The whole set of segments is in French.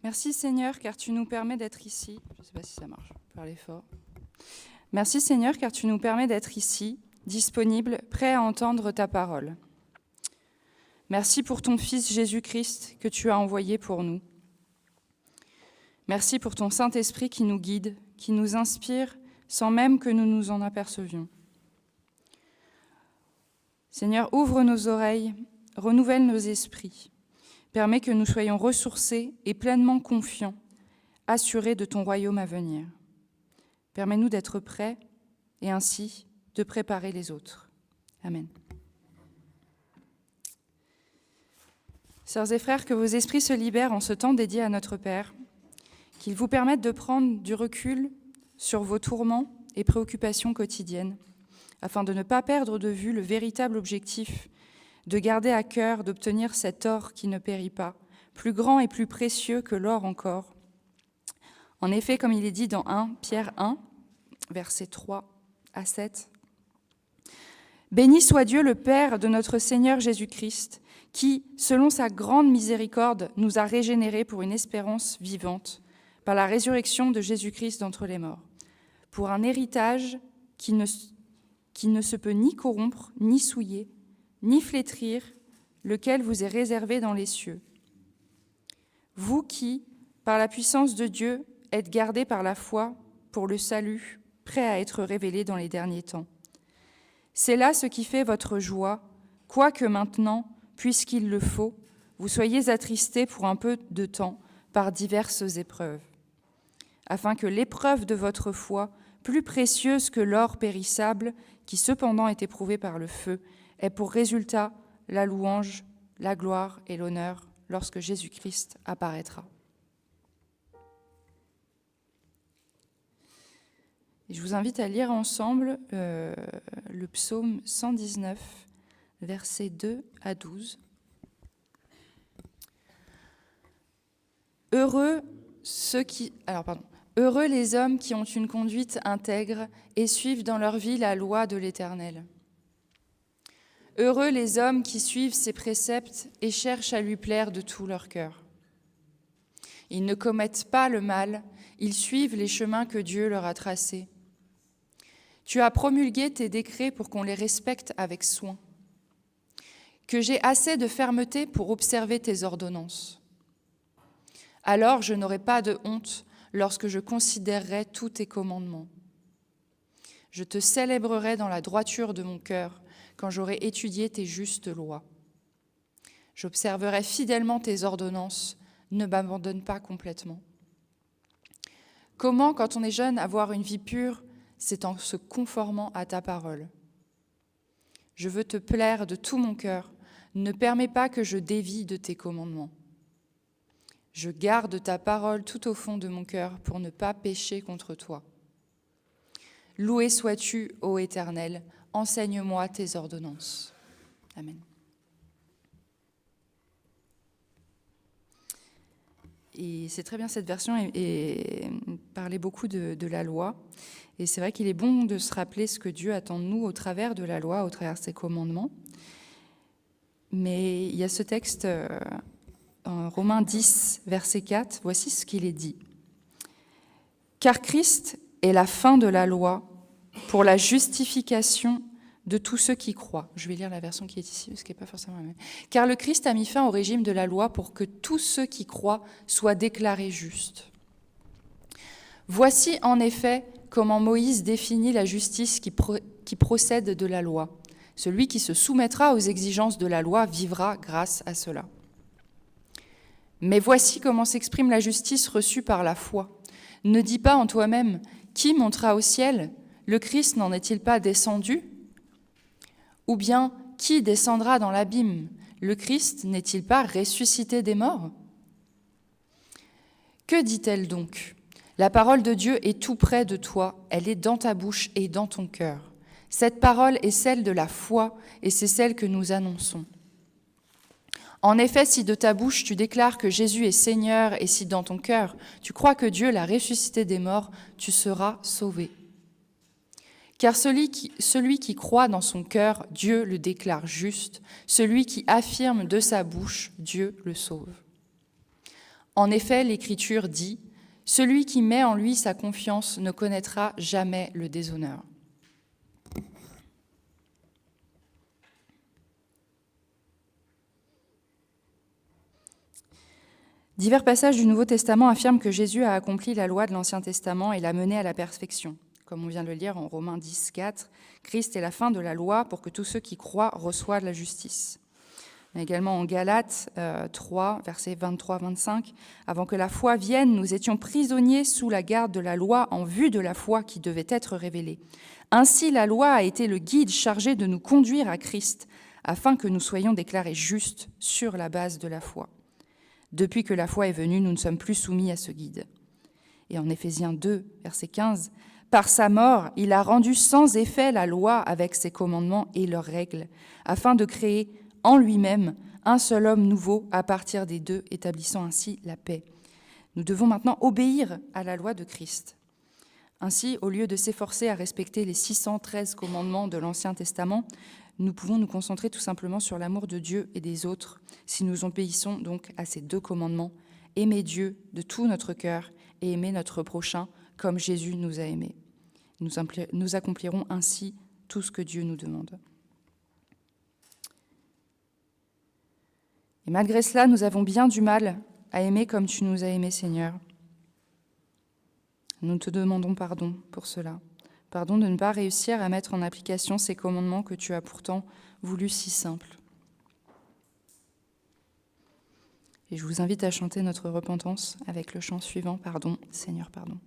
Merci Seigneur, car tu nous permets d'être ici. Je ne sais pas si ça marche, je peux parler fort. Merci Seigneur, car tu nous permets d'être ici, disponibles, prêts à entendre ta parole. Merci pour ton Fils Jésus-Christ que tu as envoyé pour nous. Merci pour ton Saint-Esprit qui nous guide, qui nous inspire sans même que nous nous en apercevions. Seigneur, ouvre nos oreilles, renouvelle nos esprits. Permets que nous soyons ressourcés et pleinement confiants, assurés de ton royaume à venir. Permets-nous d'être prêts et ainsi de préparer les autres. Amen. Sœurs et frères, que vos esprits se libèrent en ce temps dédié à notre Père, qu'il vous permette de prendre du recul sur vos tourments et préoccupations quotidiennes, afin de ne pas perdre de vue le véritable objectif, de garder à cœur d'obtenir cet or qui ne périt pas, plus grand et plus précieux que l'or encore. En effet, comme il est dit dans 1 Pierre 1, versets 3 à 7, « Béni soit Dieu le Père de notre Seigneur Jésus-Christ, qui, selon sa grande miséricorde, nous a régénérés pour une espérance vivante, par la résurrection de Jésus-Christ d'entre les morts, pour un héritage qui ne se peut ni corrompre, ni souiller, ni flétrir, lequel vous est réservé dans les cieux. Vous qui, par la puissance de Dieu, êtes gardés par la foi pour le salut, prêt à être révélé dans les derniers temps. C'est là ce qui fait votre joie, quoique maintenant, puisqu'il le faut, vous soyez attristés pour un peu de temps par diverses épreuves, afin que l'épreuve de votre foi, plus précieuse que l'or périssable, qui cependant est éprouvé par le feu, ait pour résultat la louange, la gloire et l'honneur lorsque Jésus-Christ apparaîtra. Et je vous invite à lire ensemble le psaume 119, versets 2 à 12. Heureux les hommes qui ont une conduite intègre et suivent dans leur vie la loi de l'Éternel. Heureux les hommes qui suivent ses préceptes et cherchent à lui plaire de tout leur cœur. Ils ne commettent pas le mal, ils suivent les chemins que Dieu leur a tracés. Tu as promulgué tes décrets pour qu'on les respecte avec soin. Que j'ai assez de fermeté pour observer tes ordonnances. Alors je n'aurai pas de honte lorsque je considérerai tous tes commandements. Je te célébrerai dans la droiture de mon cœur quand j'aurai étudié tes justes lois. J'observerai fidèlement tes ordonnances, ne m'abandonne pas complètement. Comment, quand on est jeune, avoir une vie pure, c'est en se conformant à ta parole. Je veux te plaire de tout mon cœur, ne permets pas que je dévie de tes commandements. Je garde ta parole tout au fond de mon cœur pour ne pas pécher contre toi. Loué sois-tu, ô Éternel, enseigne-moi tes ordonnances. Amen. Et c'est très bien, cette version et parlait beaucoup de la loi. Et c'est vrai qu'il est bon de se rappeler ce que Dieu attend de nous au travers de la loi, au travers de ses commandements. Mais il y a ce texte en Romains 10, verset 4, voici ce qu'il est dit. « Car Christ est la fin de la loi pour la justification de tous ceux qui croient. » Je vais lire la version qui est ici, parce qu'elle n'est pas forcément la même. « Car le Christ a mis fin au régime de la loi pour que tous ceux qui croient soient déclarés justes. Voici en effet comment Moïse définit la justice qui procède de la loi. Celui qui se soumettra aux exigences de la loi vivra grâce à cela. Mais voici comment s'exprime la justice reçue par la foi. Ne dis pas en toi-même, qui montera au ciel ? Le Christ n'en est-il pas descendu ? Ou bien, qui descendra dans l'abîme ? Le Christ n'est-il pas ressuscité des morts ? Que dit-elle donc ? La parole de Dieu est tout près de toi, elle est dans ta bouche et dans ton cœur. Cette parole est celle de la foi et c'est celle que nous annonçons. En effet, si de ta bouche tu déclares que Jésus est Seigneur et si dans ton cœur tu crois que Dieu l'a ressuscité des morts, tu seras sauvé. Car celui qui croit dans son cœur, Dieu le déclare juste. Celui qui affirme de sa bouche, Dieu le sauve. En effet, l'Écriture dit « Celui qui met en lui sa confiance ne connaîtra jamais le déshonneur ». Divers passages du Nouveau Testament affirment que Jésus a accompli la loi de l'Ancien Testament et l'a menée à la perfection. Comme on vient de le lire en Romains 10, 4, Christ est la fin de la loi pour que tous ceux qui croient reçoivent la justice. Mais également en Galates 3, versets 23-25, « Avant que la foi vienne, nous étions prisonniers sous la garde de la loi en vue de la foi qui devait être révélée. Ainsi, la loi a été le guide chargé de nous conduire à Christ, afin que nous soyons déclarés justes sur la base de la foi. Depuis que la foi est venue, nous ne sommes plus soumis à ce guide. » Et en Éphésiens 2, verset 15, « Par sa mort, il a rendu sans effet la loi avec ses commandements et leurs règles, afin de créer en lui-même un seul homme nouveau à partir des deux, établissant ainsi la paix. Nous devons maintenant obéir à la loi de Christ. Ainsi, au lieu de s'efforcer à respecter les 613 commandements de l'Ancien Testament, nous pouvons nous concentrer tout simplement sur l'amour de Dieu et des autres, si nous obéissons donc à ces deux commandements, aimer Dieu de tout notre cœur et aimer notre prochain comme Jésus nous a aimés. Nous accomplirons ainsi tout ce que Dieu nous demande. Et malgré cela, nous avons bien du mal à aimer comme tu nous as aimés, Seigneur. Nous te demandons pardon pour cela. Pardon de ne pas réussir à mettre en application ces commandements que tu as pourtant voulus si simples. Et je vous invite à chanter notre repentance avec le chant suivant, « Pardon, Seigneur, pardon ».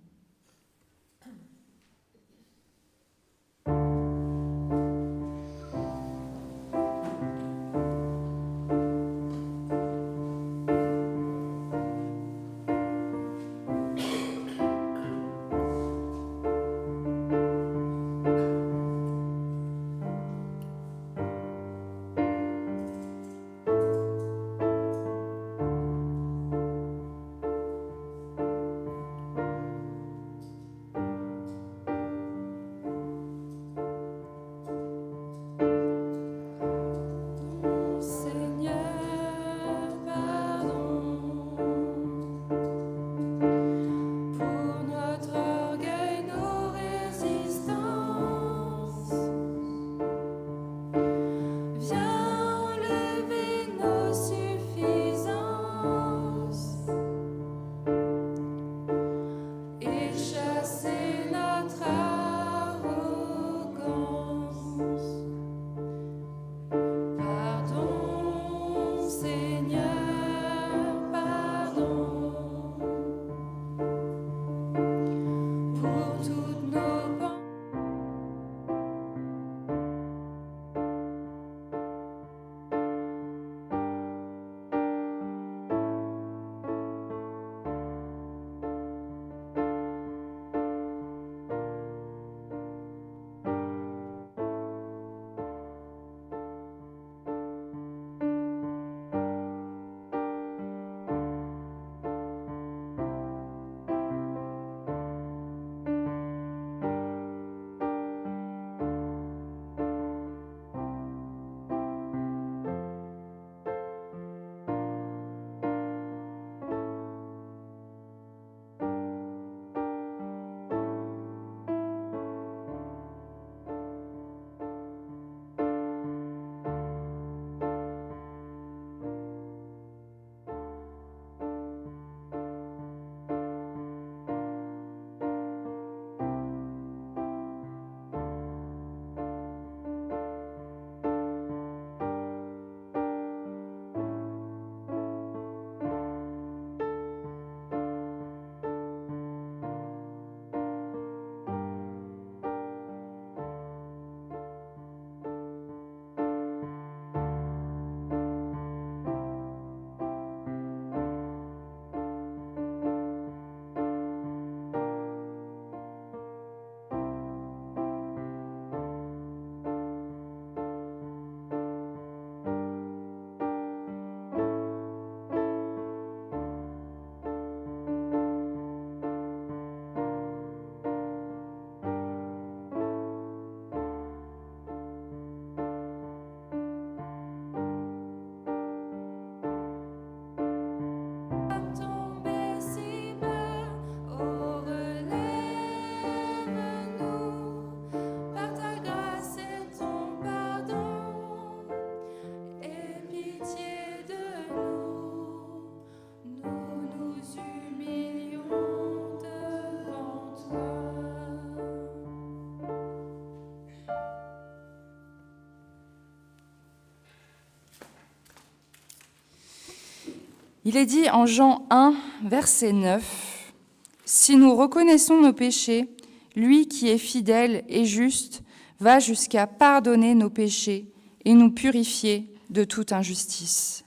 Il est dit en Jean 1, verset 9, « Si nous reconnaissons nos péchés, lui qui est fidèle et juste va jusqu'à pardonner nos péchés et nous purifier de toute injustice. »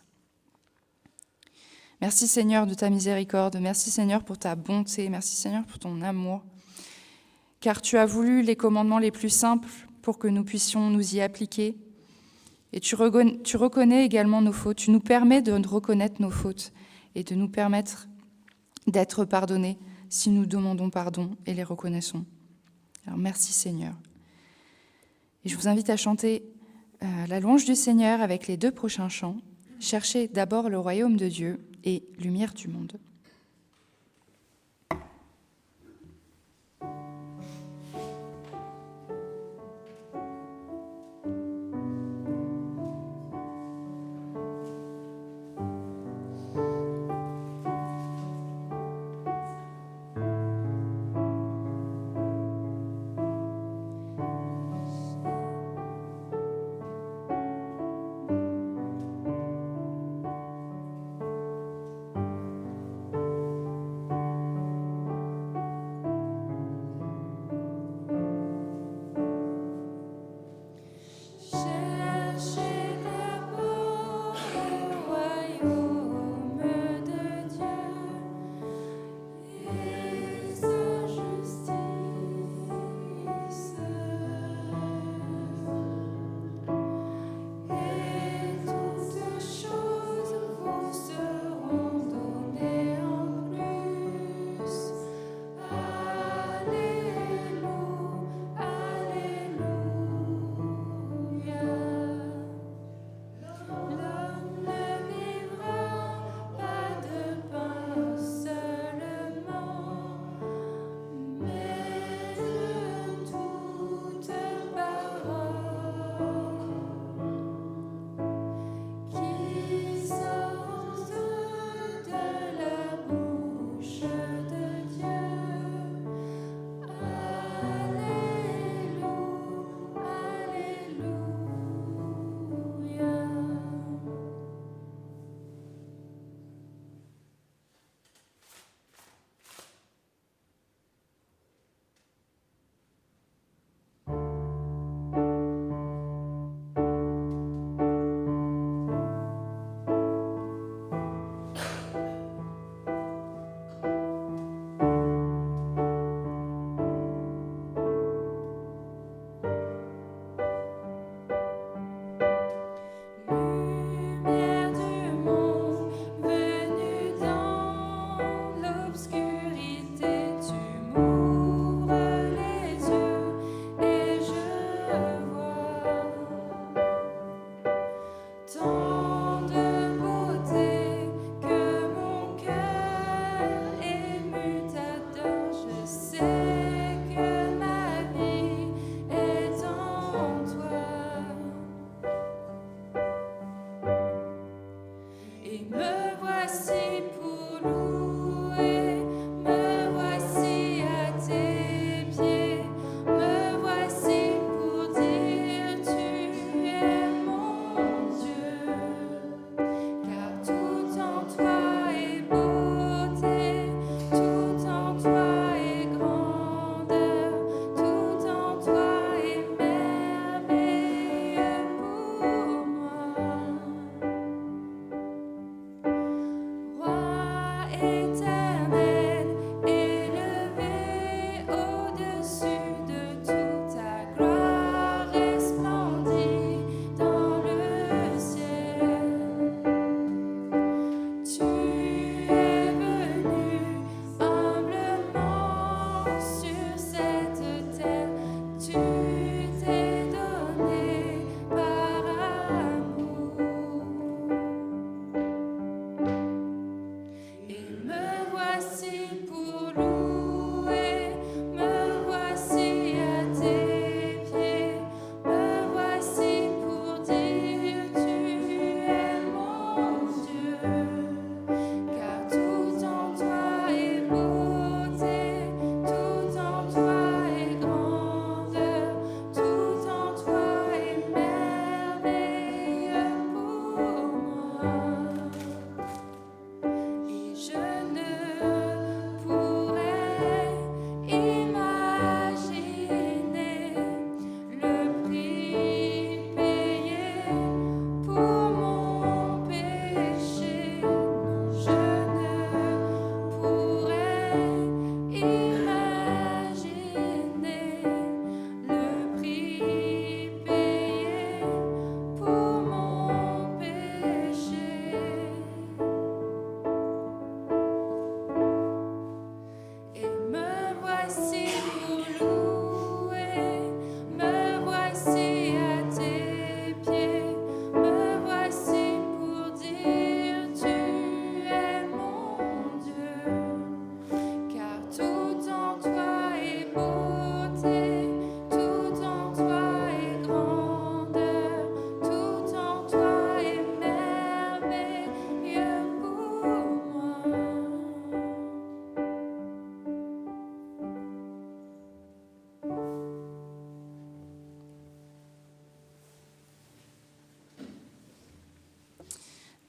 Merci Seigneur de ta miséricorde, merci Seigneur pour ta bonté, merci Seigneur pour ton amour, car tu as voulu les commandements les plus simples pour que nous puissions nous y appliquer. Et tu reconnais également nos fautes, tu nous permets de reconnaître nos fautes et de nous permettre d'être pardonnés si nous demandons pardon et les reconnaissons. Alors merci Seigneur. Et je vous invite à chanter la louange du Seigneur avec les 2 prochains chants. Cherchez d'abord le royaume de Dieu et lumière du monde.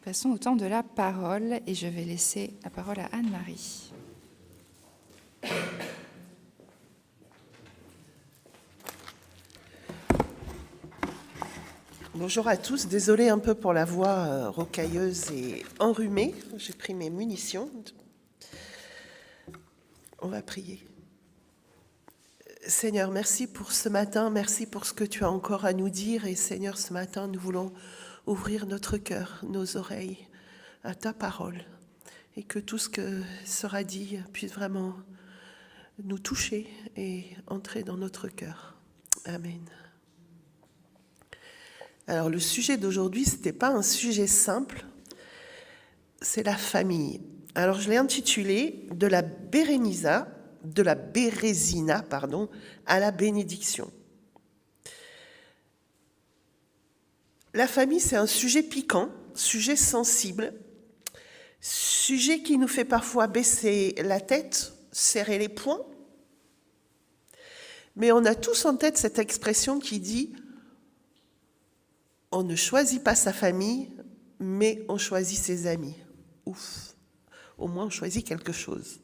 Passons au temps de la parole et je vais laisser la parole à Anne-Marie. Bonjour à tous, désolée un peu pour la voix rocailleuse et enrhumée, j'ai pris mes munitions. On va prier. Seigneur, merci pour ce matin, merci pour ce que tu as encore à nous dire. Et Seigneur, ce matin, nous voulons ouvrir notre cœur, nos oreilles à ta parole. Et que tout ce que sera dit puisse vraiment nous toucher et entrer dans notre cœur. Amen. Alors le sujet d'aujourd'hui, ce n'était pas un sujet simple, c'est la famille. Alors je l'ai intitulé de la Bérésina, à la bénédiction. La famille, c'est un sujet piquant, sujet sensible, sujet qui nous fait parfois baisser la tête, serrer les poings. Mais on a tous en tête cette expression qui dit « On ne choisit pas sa famille, mais on choisit ses amis. » Ouf, au moins on choisit quelque chose.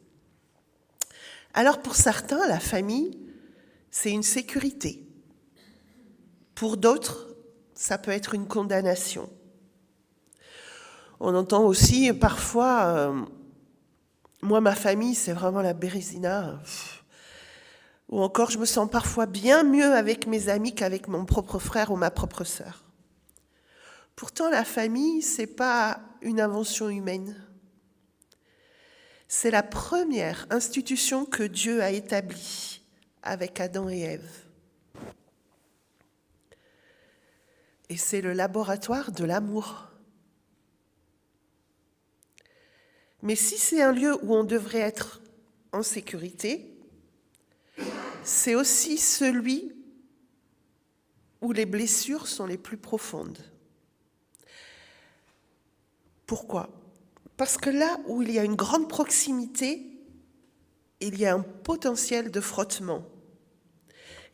Alors pour certains, la famille, c'est une sécurité. Pour d'autres, ça peut être une condamnation. On entend aussi parfois, moi ma famille c'est vraiment la Bérésina. Ou encore je me sens parfois bien mieux avec mes amis qu'avec mon propre frère ou ma propre sœur. Pourtant la famille, c'est pas une invention humaine. C'est la première institution que Dieu a établie avec Adam et Ève. Et c'est le laboratoire de l'amour. Mais si c'est un lieu où on devrait être en sécurité, c'est aussi celui où les blessures sont les plus profondes. Pourquoi ? Parce que là où il y a une grande proximité, il y a un potentiel de frottement.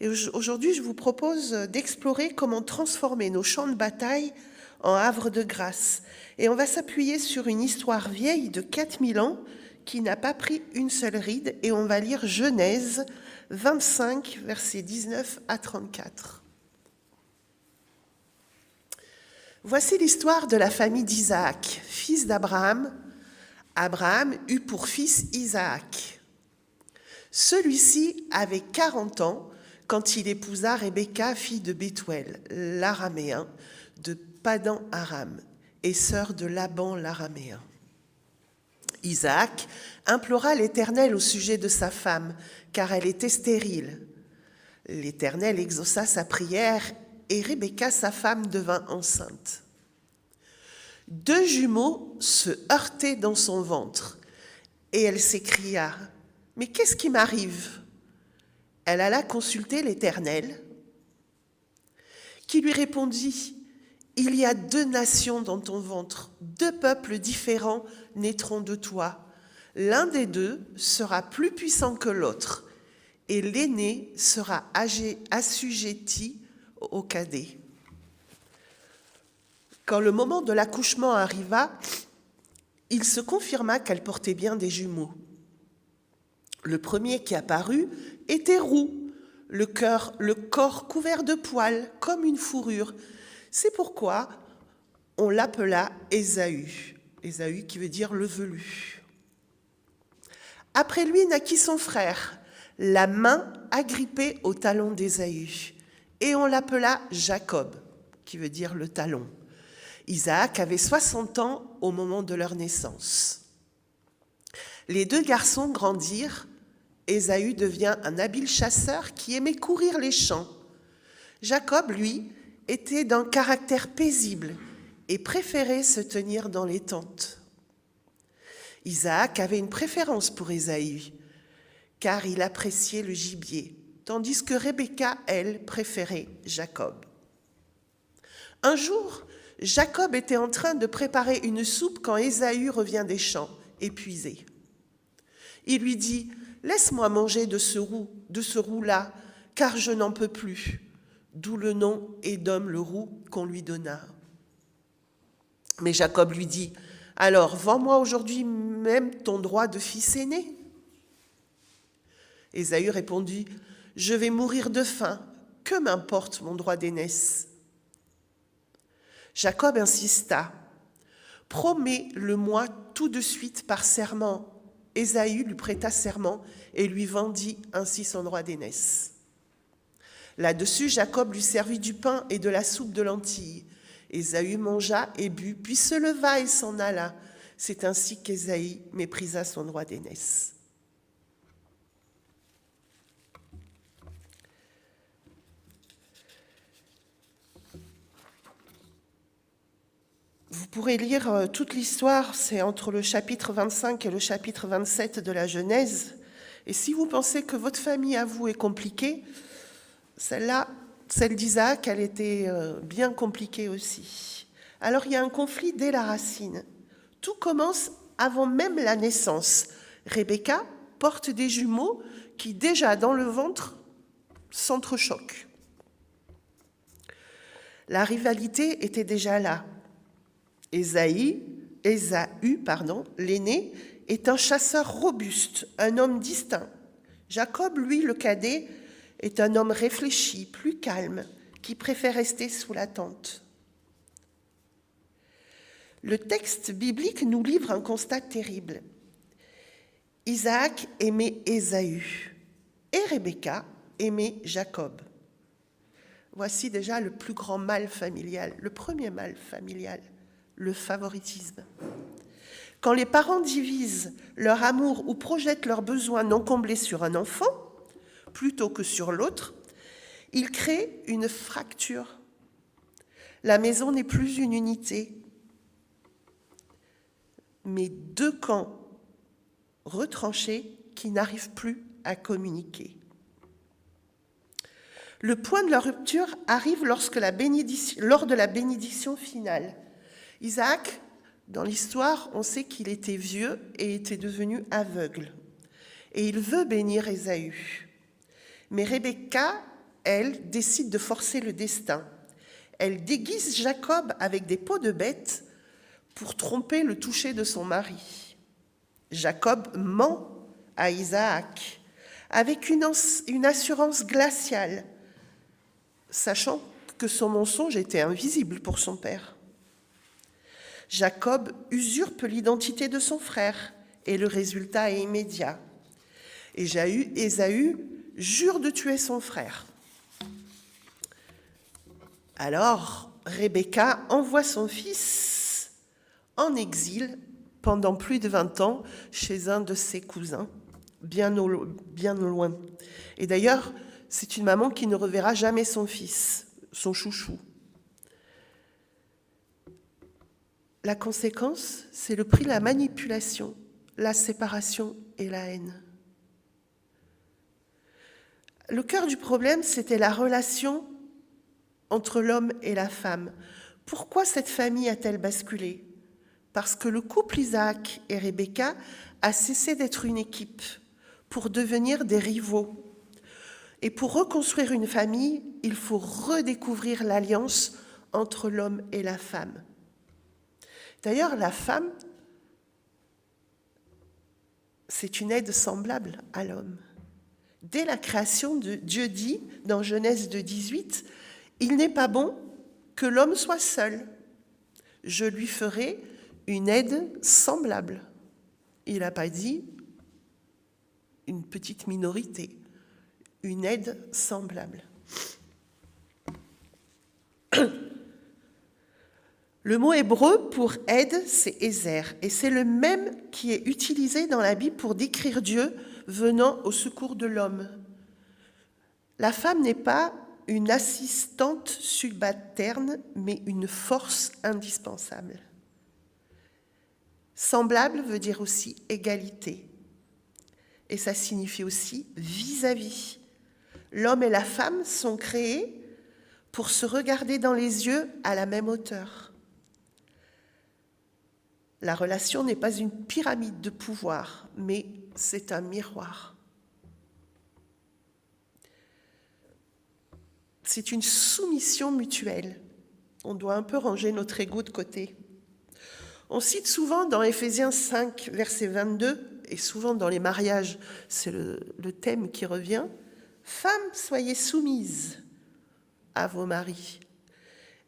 Et aujourd'hui, je vous propose d'explorer comment transformer nos champs de bataille en havre de grâce. Et on va s'appuyer sur une histoire vieille de 4000 ans qui n'a pas pris une seule ride. Et on va lire Genèse 25, versets 19 à 34. Voici l'histoire de la famille d'Isaac, fils d'Abraham. Abraham eut pour fils Isaac. Celui-ci avait 40 ans quand il épousa Rebecca, fille de Bethuel, l'araméen, de Padan-Aram, et sœur de Laban l'araméen. Isaac implora l'Éternel au sujet de sa femme, car elle était stérile. L'Éternel exauça sa prière, et Rebecca, sa femme, devint enceinte. 2 jumeaux se heurtaient dans son ventre, et elle s'écria « Mais qu'est-ce qui m'arrive ?» Elle alla consulter l'Éternel, qui lui répondit « Il y a 2 nations dans ton ventre, 2 peuples différents naîtront de toi. L'un des 2 sera plus puissant que l'autre, et l'aîné sera assujetti au cadet. » Quand le moment de l'accouchement arriva, il se confirma qu'elle portait bien des jumeaux. Le premier qui apparut était roux, le corps couvert de poils, comme une fourrure. C'est pourquoi on l'appela Ésaü. Ésaü qui veut dire le velu. Après lui naquit son frère, la main agrippée au talon d'Ésaü. Et on l'appela Jacob, qui veut dire le talon. Isaac avait 60 ans au moment de leur naissance. Les 2 garçons grandirent. Ésaü devient un habile chasseur qui aimait courir les champs. Jacob, lui, était d'un caractère paisible et préférait se tenir dans les tentes. Isaac avait une préférence pour Ésaü, car il appréciait le gibier, tandis que Rebecca, elle, préférait Jacob. Un jour, Jacob était en train de préparer une soupe quand Ésaü revient des champs, épuisé. Il lui dit « Laisse-moi manger de ce roux-là, car je n'en peux plus. » D'où le nom Édom le roux qu'on lui donna. Mais Jacob lui dit, « Alors, vends-moi aujourd'hui même ton droit de fils aîné. » Ésaü répondit, « Je vais mourir de faim, que m'importe mon droit d'aînesse ?» Jacob insista, « Promets-le-moi tout de suite par serment. » Ésaü lui prêta serment et lui vendit ainsi son droit d'aînesse. Là-dessus, Jacob lui servit du pain et de la soupe de lentilles. Ésaü mangea et but, puis se leva et s'en alla. C'est ainsi qu'Ésaü méprisa son droit d'aînesse. Vous pourrez lire toute l'histoire, c'est entre le chapitre 25 et le chapitre 27 de la Genèse. Et si vous pensez que votre famille à vous est compliquée, celle d'Isaac, elle était bien compliquée aussi. Alors il y a un conflit dès la racine. Tout commence avant même la naissance. Rebecca porte des jumeaux qui déjà dans le ventre s'entrechoquent. La rivalité était déjà là. Ésaü, l'aîné, est un chasseur robuste, un homme distinct. Jacob, lui, le cadet, est un homme réfléchi, plus calme, qui préfère rester sous la tente. Le texte biblique nous livre un constat terrible. Isaac aimait Ésaü et Rebecca aimait Jacob. Voici déjà le plus grand mal familial, le premier mal familial, le favoritisme. Quand les parents divisent leur amour ou projettent leurs besoins non comblés sur un enfant, plutôt que sur l'autre, ils créent une fracture. La maison n'est plus une unité, mais deux camps retranchés qui n'arrivent plus à communiquer. Le point de la rupture arrive lors de la bénédiction finale. Isaac, dans l'histoire, on sait qu'il était vieux et était devenu aveugle. Et il veut bénir Ésaü. Mais Rebecca, elle, décide de forcer le destin. Elle déguise Jacob avec des peaux de bête pour tromper le toucher de son mari. Jacob ment à Isaac avec une assurance glaciale, sachant que son mensonge était invisible pour son père. Jacob usurpe l'identité de son frère et le résultat est immédiat. Ésaü jure de tuer son frère. Alors, Rebecca envoie son fils en exil pendant plus de 20 ans chez un de ses cousins, bien au loin. Et d'ailleurs, c'est une maman qui ne reverra jamais son fils, son chouchou. La conséquence, c'est le prix de la manipulation, la séparation et la haine. Le cœur du problème, c'était la relation entre l'homme et la femme. Pourquoi cette famille a-t-elle basculé ? Parce que le couple Isaac et Rebecca a cessé d'être une équipe pour devenir des rivaux. Et pour reconstruire une famille, il faut redécouvrir l'alliance entre l'homme et la femme. D'ailleurs, la femme, c'est une aide semblable à l'homme. Dès la création, Dieu dit, dans Genèse 2,18, « Il n'est pas bon que l'homme soit seul. Je lui ferai une aide semblable. » Il n'a pas dit une petite minorité, une aide semblable. Le mot hébreu pour aide, c'est Ézer, et c'est le même qui est utilisé dans la Bible pour décrire Dieu venant au secours de l'homme. La femme n'est pas une assistante subalterne, mais une force indispensable. Semblable veut dire aussi égalité, et ça signifie aussi vis-à-vis. L'homme et la femme sont créés pour se regarder dans les yeux à la même hauteur. La relation n'est pas une pyramide de pouvoir, mais c'est un miroir. C'est une soumission mutuelle. On doit un peu ranger notre ego de côté. On cite souvent dans Éphésiens 5, verset 22, et souvent dans les mariages, c'est le thème qui revient, « Femmes, soyez soumises à vos maris ».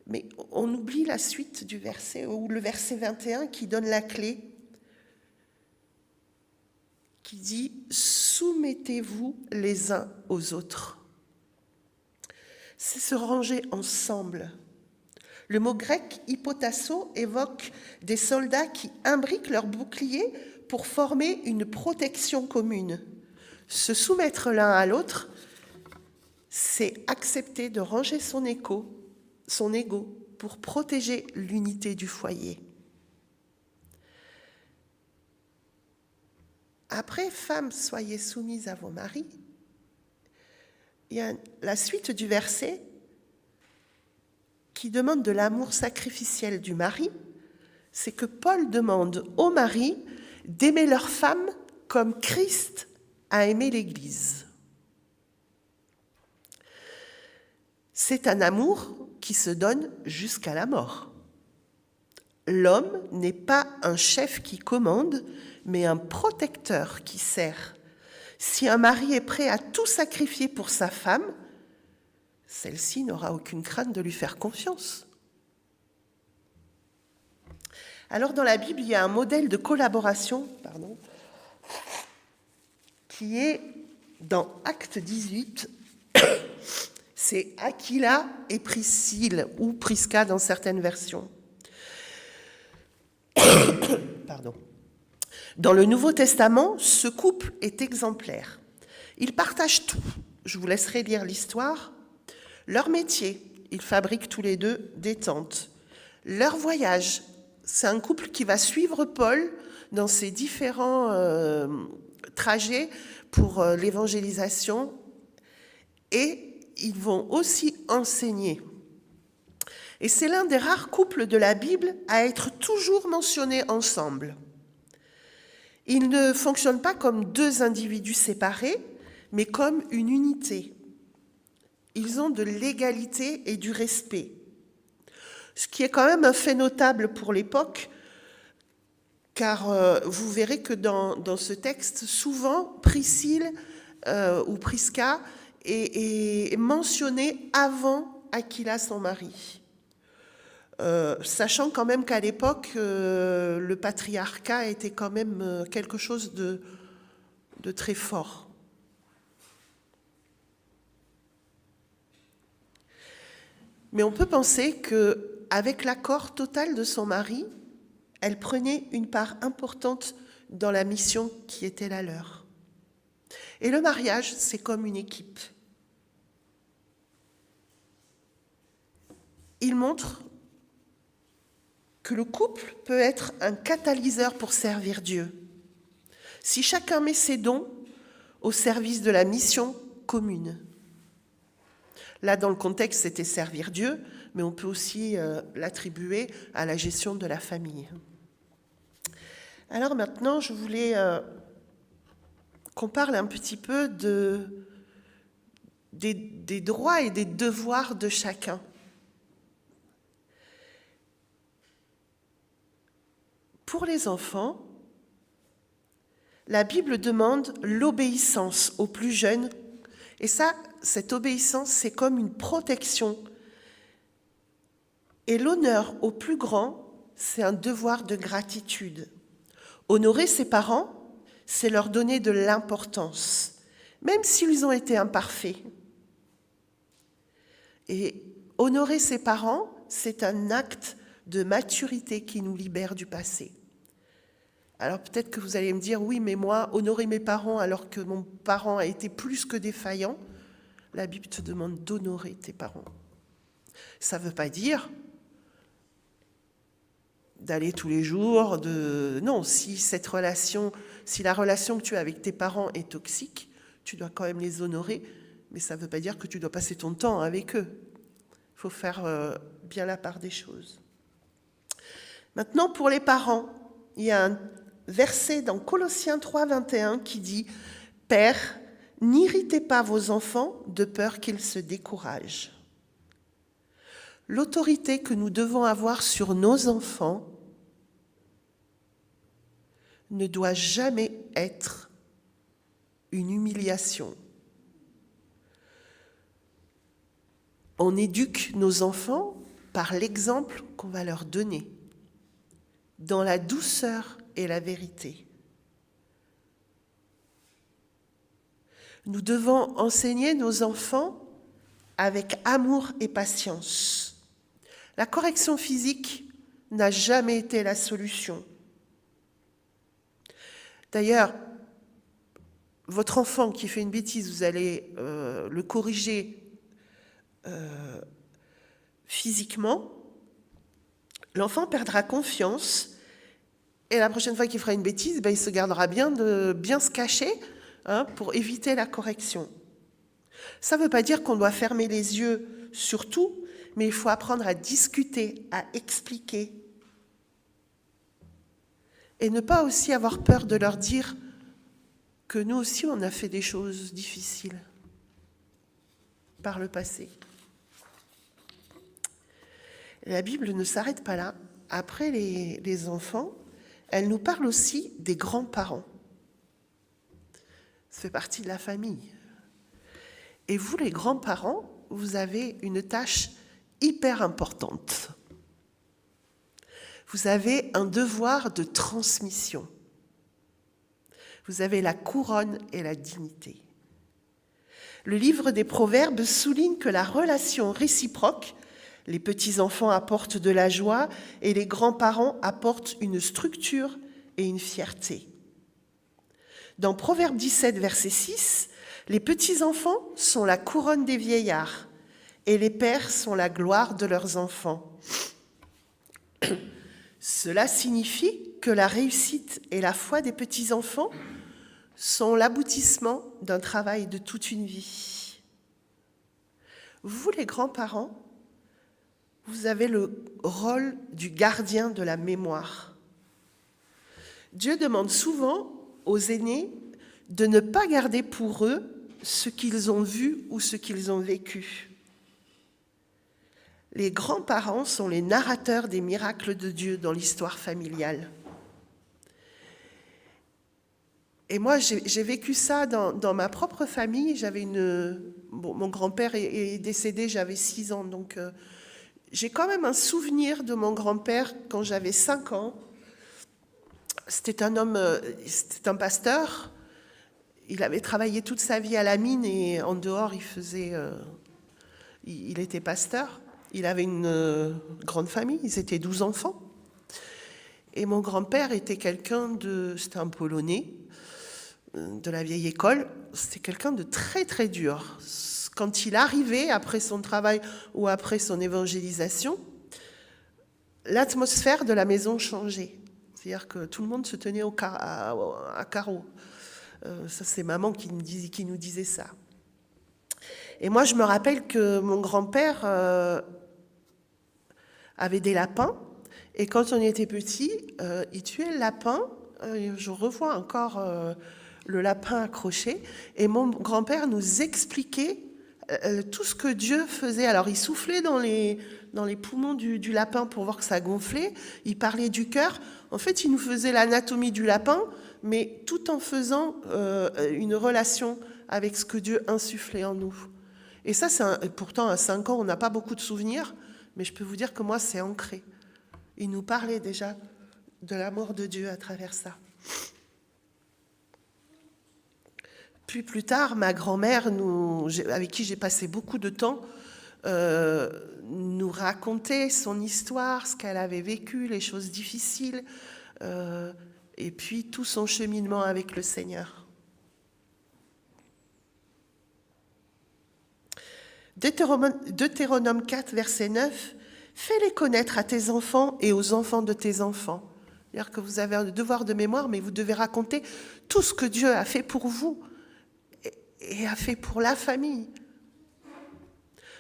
Mais on oublie la suite du verset, ou le verset 21 qui donne la clé, qui dit « Soumettez-vous les uns aux autres ». C'est se ranger ensemble. Le mot grec « hypotasso » évoque des soldats qui imbriquent leurs boucliers pour former une protection commune. Se soumettre l'un à l'autre, c'est accepter de ranger son ego pour protéger l'unité du foyer. Après, femmes, soyez soumises à vos maris. Il y a la suite du verset qui demande de l'amour sacrificiel du mari. C'est que Paul demande aux maris d'aimer leur femme comme Christ a aimé l'Église. C'est un amour qui se donne jusqu'à la mort. L'homme n'est pas un chef qui commande, mais un protecteur qui sert. Si un mari est prêt à tout sacrifier pour sa femme, celle-ci n'aura aucune crainte de lui faire confiance. Alors dans la Bible, il y a un modèle de collaboration, qui est dans Acte 18. C'est Aquila et Priscille, ou Prisca dans certaines versions. Dans le Nouveau Testament, ce couple est exemplaire. Ils partagent tout. Je vous laisserai lire l'histoire. Leur métier, ils fabriquent tous les deux des tentes. Leur voyage, c'est un couple qui va suivre Paul dans ses différents trajets pour l'évangélisation, et ils vont aussi enseigner. Et c'est l'un des rares couples de la Bible à être toujours mentionnés ensemble. Ils ne fonctionnent pas comme deux individus séparés, mais comme une unité. Ils ont de l'égalité et du respect. Ce qui est quand même un fait notable pour l'époque, car vous verrez que dans ce texte, souvent, Priscille ou Prisca est mentionnée avant Aquila, son mari. Sachant quand même qu'à l'époque, le patriarcat était quand même quelque chose de très fort. Mais on peut penser qu'avec l'accord total de son mari, elle prenait une part importante dans la mission qui était la leur. Et le mariage, c'est comme une équipe. Il montre que le couple peut être un catalyseur pour servir Dieu. Si chacun met ses dons au service de la mission commune. Là, dans le contexte, c'était servir Dieu, mais on peut aussi l'attribuer à la gestion de la famille. Alors maintenant, je voulais qu'on parle un petit peu des droits et des devoirs de chacun. Pour les enfants, la Bible demande l'obéissance aux plus jeunes. Et ça, cette obéissance, c'est comme une protection. Et l'honneur aux plus grands, c'est un devoir de gratitude. Honorer ses parents, c'est leur donner de l'importance, même s'ils ont été imparfaits. Et honorer ses parents, c'est un acte de maturité qui nous libère du passé. Alors peut-être que vous allez me dire, oui, mais moi, honorer mes parents alors que mon parent a été plus que défaillant, la Bible te demande d'honorer tes parents. Ça ne veut pas dire d'aller tous les jours, non, si la relation que tu as avec tes parents est toxique, tu dois quand même les honorer, mais ça ne veut pas dire que tu dois passer ton temps avec eux. Il faut faire bien la part des choses. Maintenant, pour les parents, il y a un verset dans Colossiens 3, 21 qui dit « Pères, n'irritez pas vos enfants de peur qu'ils se découragent. » L'autorité que nous devons avoir sur nos enfants, ne doit jamais être une humiliation. On éduque nos enfants par l'exemple qu'on va leur donner, dans la douceur et la vérité. Nous devons enseigner nos enfants avec amour et patience. La correction physique n'a jamais été la solution. D'ailleurs, votre enfant qui fait une bêtise, vous allez le corriger physiquement, l'enfant perdra confiance et la prochaine fois qu'il fera une bêtise, il se gardera bien de bien se cacher pour éviter la correction. Ça ne veut pas dire qu'on doit fermer les yeux sur tout, mais il faut apprendre à discuter, à expliquer. Et ne pas aussi avoir peur de leur dire que nous aussi on a fait des choses difficiles par le passé. La Bible ne s'arrête pas là. Après les enfants, elle nous parle aussi des grands-parents. Ça fait partie de la famille. Et vous, les grands-parents, vous avez une tâche hyper importante. Vous avez un devoir de transmission. Vous avez la couronne et la dignité. Le livre des Proverbes souligne que la relation réciproque, les petits-enfants apportent de la joie et les grands-parents apportent une structure et une fierté. Dans Proverbe 17, verset 6, les petits-enfants sont la couronne des vieillards et les pères sont la gloire de leurs enfants. Cela signifie que la réussite et la foi des petits-enfants sont l'aboutissement d'un travail de toute une vie. Vous, les grands-parents, vous avez le rôle du gardien de la mémoire. Dieu demande souvent aux aînés de ne pas garder pour eux ce qu'ils ont vu ou ce qu'ils ont vécu. Les grands-parents sont les narrateurs des miracles de Dieu dans l'histoire familiale. Et moi, j'ai vécu ça dans ma propre famille. Mon grand-père est décédé, j'avais 6 ans, donc j'ai quand même un souvenir de mon grand-père quand j'avais 5 ans. C'était un pasteur. Il avait travaillé toute sa vie à la mine et en dehors, il était pasteur. Il avait une grande famille, ils étaient 12 enfants. Et mon grand-père était c'était un Polonais de la vieille école. C'était quelqu'un de très très dur. Quand il arrivait après son travail ou après son évangélisation, l'atmosphère de la maison changeait. C'est-à-dire que tout le monde se tenait à carreau. Ça, c'est maman qui nous disait ça. Et moi, je me rappelle que mon grand-père avait des lapins. Et quand on était petit, il tuait le lapin. Je revois encore le lapin accroché. Et mon grand-père nous expliquait tout ce que Dieu faisait. Alors, il soufflait dans les poumons du lapin pour voir que ça gonflait. Il parlait du cœur. En fait, il nous faisait l'anatomie du lapin, mais tout en faisant une relation avec ce que Dieu insufflait en nous. Et ça, pourtant, à 5 ans, on n'a pas beaucoup de souvenirs, mais je peux vous dire que moi, c'est ancré. Il nous parlait déjà de l'amour de Dieu à travers ça. Puis plus tard, ma grand-mère, avec qui j'ai passé beaucoup de temps, nous racontait son histoire, ce qu'elle avait vécu, les choses difficiles, et puis tout son cheminement avec le Seigneur. Deutéronome 4, verset 9, « Fais-les connaître à tes enfants et aux enfants de tes enfants. » C'est-à-dire que vous avez un devoir de mémoire, mais vous devez raconter tout ce que Dieu a fait pour vous et a fait pour la famille.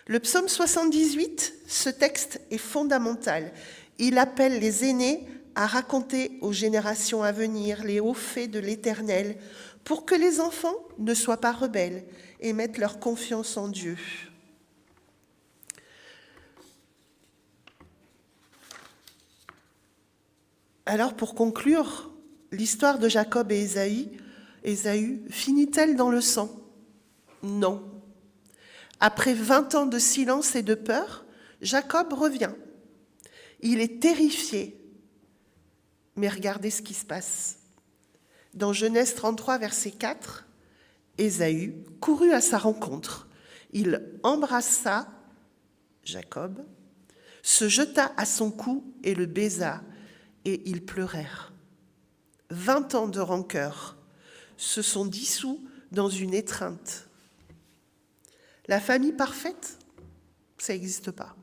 Le psaume 78, ce texte est fondamental. Il appelle les aînés à raconter aux générations à venir les hauts faits de l'Éternel pour que les enfants ne soient pas rebelles et mettent leur confiance en Dieu. Alors pour conclure, L'histoire de Jacob et Ésaü finit-elle dans le sang? Non. Après 20 ans de silence et de peur, Jacob revient. Il est terrifié. Mais regardez ce qui se passe. Dans Genèse 33, verset 4, Ésaü courut à sa rencontre. Il embrassa Jacob, se jeta à son cou et le baisa, et ils pleurèrent. 20 ans de rancœur se sont dissous dans une étreinte. La famille parfaite, ça n'existe pas.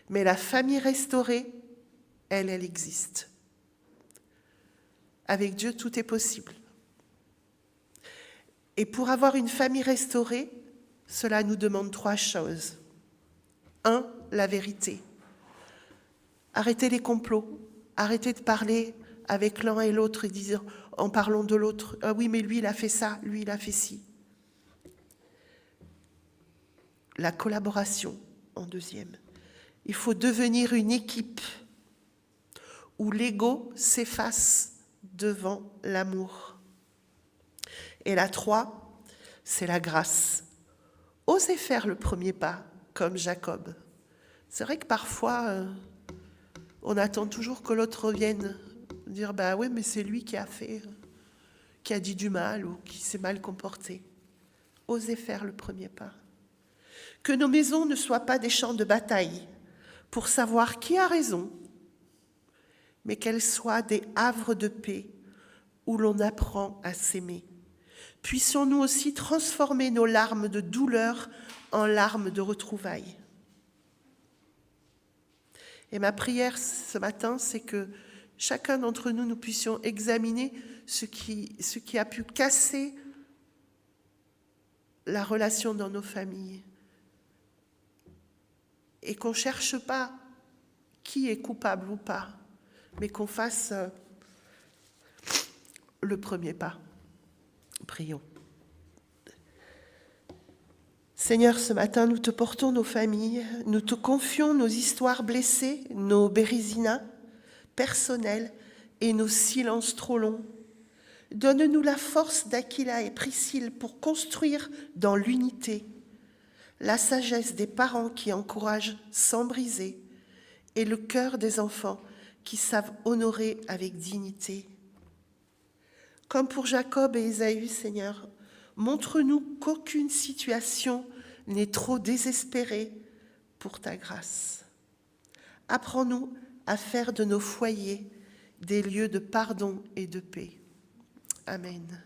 Mais la famille restaurée, elle existe. Avec Dieu, tout est possible. Et pour avoir une famille restaurée, cela nous demande 3 choses. 1, la vérité. Arrêtez les complots. Arrêtez de parler avec l'un et l'autre et dire, en parlant de l'autre, ah oui, mais lui, il a fait ça, lui, il a fait ci. La collaboration, en 2e. Il faut devenir une équipe où l'ego s'efface devant l'amour. Et la 3, c'est la grâce. Osez faire le premier pas, comme Jacob. C'est vrai que parfois, on attend toujours que l'autre revienne dire, bah oui, mais c'est lui qui a fait, qui a dit du mal ou qui s'est mal comporté. Osez faire le premier pas. Que nos maisons ne soient pas des champs de bataille pour savoir qui a raison, mais qu'elles soient des havres de paix où l'on apprend à s'aimer. Puissions-nous aussi transformer nos larmes de douleur en larmes de retrouvailles. Et ma prière ce matin, c'est que chacun d'entre nous, nous puissions examiner ce qui a pu casser la relation dans nos familles. Et qu'on ne cherche pas qui est coupable ou pas, mais qu'on fasse le premier pas. Prions. Seigneur, ce matin, nous te portons nos familles, nous te confions nos histoires blessées, nos bérisinas personnels et nos silences trop longs. Donne-nous la force d'Aquila et Priscille pour construire dans l'unité, la sagesse des parents qui encouragent sans briser et le cœur des enfants qui savent honorer avec dignité. Comme pour Jacob et Ésaü, Seigneur, montre-nous qu'aucune situation n'est trop désespérée pour ta grâce. Apprends-nous à faire de nos foyers des lieux de pardon et de paix. Amen.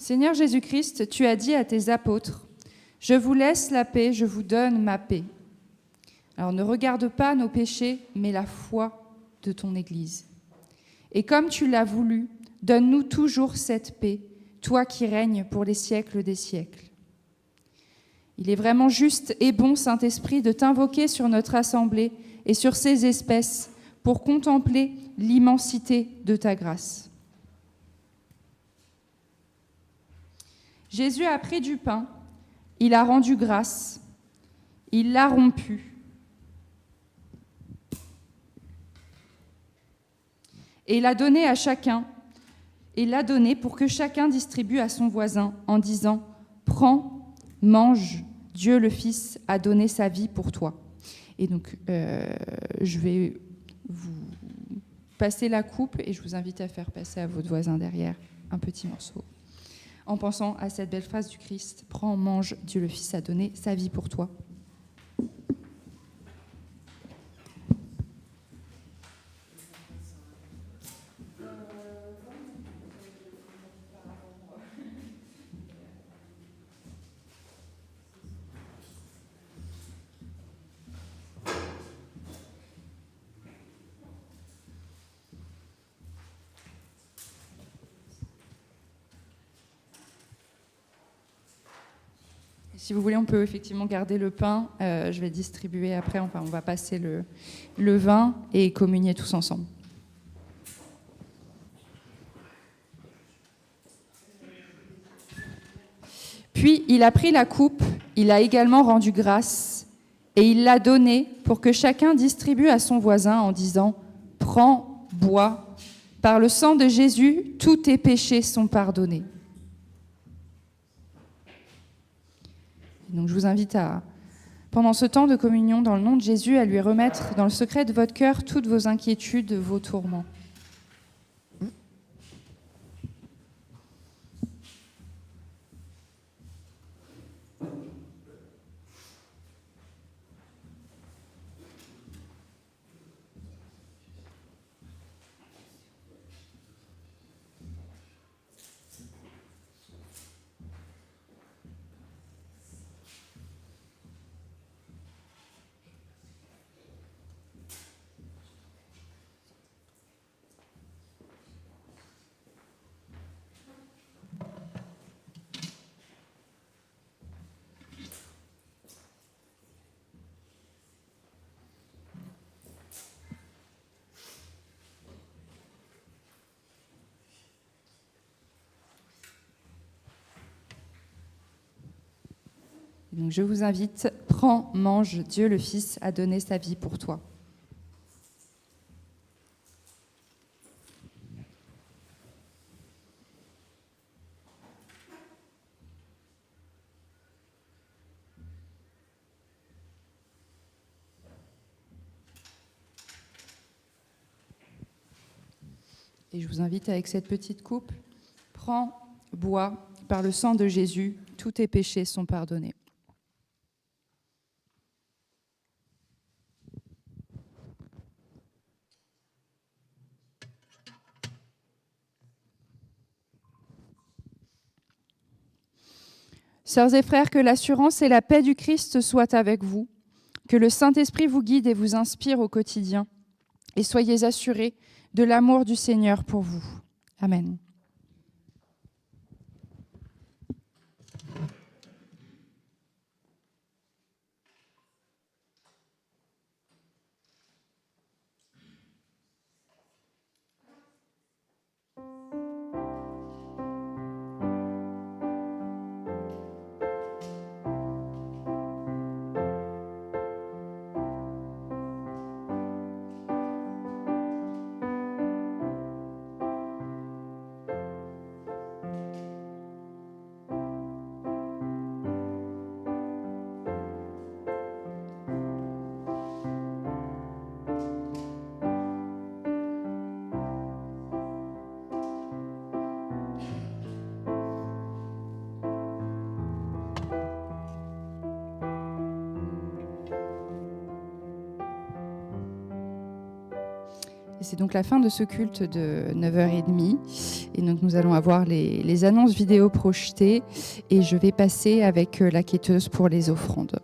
Seigneur Jésus-Christ, tu as dit à tes apôtres, « Je vous laisse la paix, je vous donne ma paix. » Alors ne regarde pas nos péchés, mais la foi de ton Église. Et comme tu l'as voulu, donne-nous toujours cette paix, toi qui règnes pour les siècles des siècles. Il est vraiment juste et bon, Saint-Esprit, de t'invoquer sur notre assemblée et sur ces espèces pour contempler l'immensité de ta grâce. Jésus a pris du pain, il a rendu grâce, il l'a rompu. Et il l'a donné à chacun, et l'a donné pour que chacun distribue à son voisin en disant « Prends, mange, Dieu le Fils a donné sa vie pour toi. » Et donc, je vais vous passer la coupe et je vous invite à faire passer à votre voisin derrière un petit morceau. En pensant à cette belle phrase du Christ, « Prends, mange, Dieu le Fils a donné sa vie pour toi. » Si vous voulez, on peut effectivement garder le pain. Je vais distribuer après, enfin, on va passer le vin et communier tous ensemble. Puis, il a pris la coupe, il a également rendu grâce, et il l'a donnée pour que chacun distribue à son voisin en disant « Prends, bois, par le sang de Jésus, tous tes péchés sont pardonnés. » Donc je vous invite à, pendant ce temps de communion dans le nom de Jésus, à lui remettre dans le secret de votre cœur toutes vos inquiétudes, vos tourments. Donc je vous invite, prends, mange, Dieu le Fils a donné sa vie pour toi. Et je vous invite avec cette petite coupe, prends, bois, par le sang de Jésus, tous tes péchés sont pardonnés. Sœurs et frères, que l'assurance et la paix du Christ soient avec vous, que le Saint-Esprit vous guide et vous inspire au quotidien, et soyez assurés de l'amour du Seigneur pour vous. Amen. Et c'est donc la fin de ce culte de 9h30. Et donc nous allons avoir les annonces vidéo projetées et je vais passer avec la quêteuse pour les offrandes.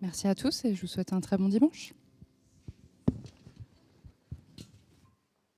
Merci à tous et je vous souhaite un très bon dimanche.